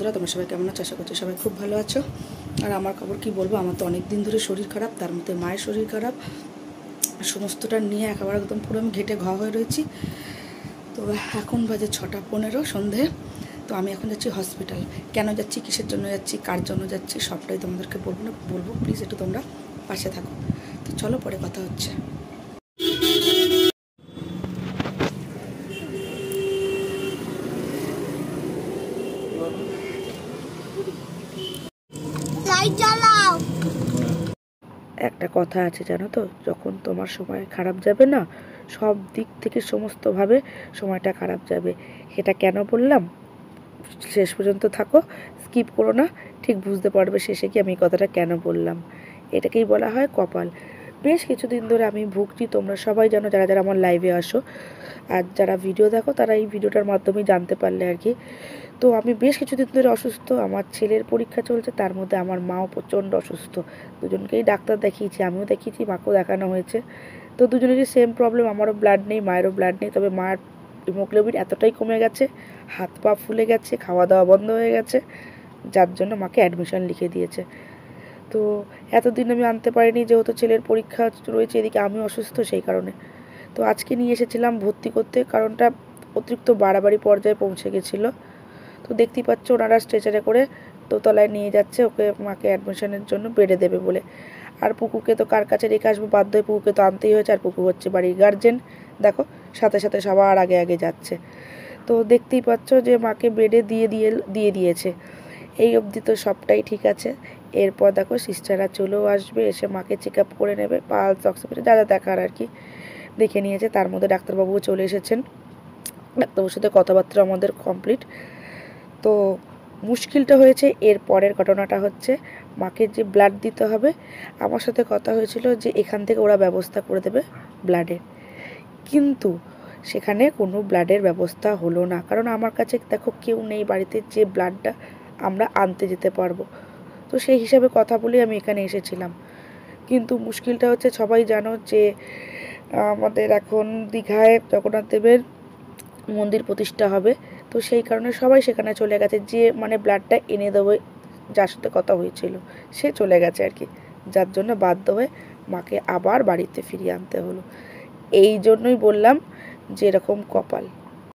বন্ধুরা, তোমরা সবাই কেমন আছো? আশা করছি সবাই খুব ভালো আছো। আর আমার খবর কি বলবো, আমার তো অনেক দিন ধরে শরীর খারাপ, তার মধ্যে মায়ের শরীর খারাপ, সমস্তটা নিয়ে একেবারে একদম পুরো আমি ঘেটে ঘা হয়ে রয়েছি। তো এখন বাজে 6:15 সন্ধে। তো আমি এখন যাচ্ছি হসপিটাল। কেন যাচ্ছি, কিসের জন্য যাচ্ছি, কার জন্য যাচ্ছি, সবটাই তোমাদেরকে বলবো। প্লিজ একটু তোমরা পাশে থাকো। তো চলো, পরে কথা হচ্ছে। একটা কথা আছে জানো তো, যখন তোমার সময় খারাপ যাবে না, সব দিক থেকে সমস্তভাবে সময়টা খারাপ যাবে। সেটা কেন বললাম, শেষ পর্যন্ত থাকো, স্কিপ করো না, ঠিক বুঝতে পারবে শেষে কি আমি এই কথাটা কেন বললাম। এটাকেই বলা হয় কপাল। বেশ কিছুদিন ধরে আমি ভুগছি, তোমরা সবাই জানো যারা যারা আমার লাইভে আসো, আর যারা ভিডিও দেখো তারা এই ভিডিওটার মাধ্যমেই জানতে পারলে আর কি। তো আমি বেশ কিছুদিন ধরে অসুস্থ, আমার ছেলের পরীক্ষা চলছে, তার মধ্যে আমার মাও প্রচণ্ড অসুস্থ। দুজনকেই ডাক্তার দেখিয়েছি, আমিও দেখিয়েছি, মাকেও দেখানো হয়েছে। তো দুজনেরই সেম প্রবলেম, আমারও ব্লাড নেই, মায়েরও ব্লাড নেই। তবে মার হিমোগ্লোবিন এতটাই কমে গেছে, হাত পা ফুলে গেছে, খাওয়া দাওয়া বন্ধ হয়ে গেছে, যার জন্য মাকে অ্যাডমিশন লিখে দিয়েছে। তো এতদিন আমি আনতে পারিনি, যেহেতু ছেলের পরীক্ষা রয়েছে, এদিকে আমিও অসুস্থ, সেই কারণে। তো আজকে নিয়ে এসেছিলাম ভর্তি করতে, কারণটা অতিরিক্ত বাড়াবাড়ি পর্যায়ে পৌঁছে গেছিলো। তো দেখতেই পাচ্ছ ওনারা স্ট্রেচারে করে দোতলায় নিয়ে যাচ্ছে ওকে, মাকে অ্যাডমিশনের জন্য বেডে দেবে বলে। আর পুকুকে তো কার কাছে রেখে আসবো, বাধ্য হয়ে পুকুকে তো আনতেই হয়েছে, আর পুকু হচ্ছে বাড়ির গার্জেন। দেখো, সাথে সাথে সবার আগে আগে যাচ্ছে। তো দেখতেই পাচ্ছ যে মাকে বেডে দিয়ে দিয়েছে। এই অবধি তো সবটাই ঠিক আছে। এরপর দেখো সিস্টাররা চলেও আসবে, এসে মাকে চেক আপ করে নেবে, পালস, অক্সিজেন যা যা দেখার আর কি দেখে নিয়েছে। তার মধ্যে ডাক্তারবাবুও চলে এসেছেন, ডাক্তারবাবুর সাথে কথাবার্তা আমাদের কমপ্লিট। তো মুশকিলটা হয়েছে এর পরের ঘটনাটা হচ্ছে, মাকে যে ব্লাড দিতে হবে, আমার সাথে কথা হয়েছিল যে এখান থেকে ওরা ব্যবস্থা করে দেবে ব্লাডের, কিন্তু সেখানে কোনো ব্লাডের ব্যবস্থা হলো না। কারণ আমার কাছে দেখো কেউ নেই বাড়িতে যে ব্লাডটা আমরা আনতে যেতে পারবো। তো সেই হিসাবে কথা বলেই আমি এখানে এসেছিলাম। কিন্তু মুশকিলটা হচ্ছে, সবাই জানো যে আমাদের এখন দীঘায় জগন্নাথ দেবের মন্দির প্রতিষ্ঠা হবে। তো সেই কারণে সবাই সেখানে চলে গেছে, যে মানে ব্লাডটা এনে দেবে যার সাথে কথা হয়েছিল সে চলে গেছে আর কি, যার জন্য বাধ্য হয়ে মাকে আবার বাড়িতে ফিরিয়ে আনতে হলো। এই জন্যই বললাম যে এরকম কপাল।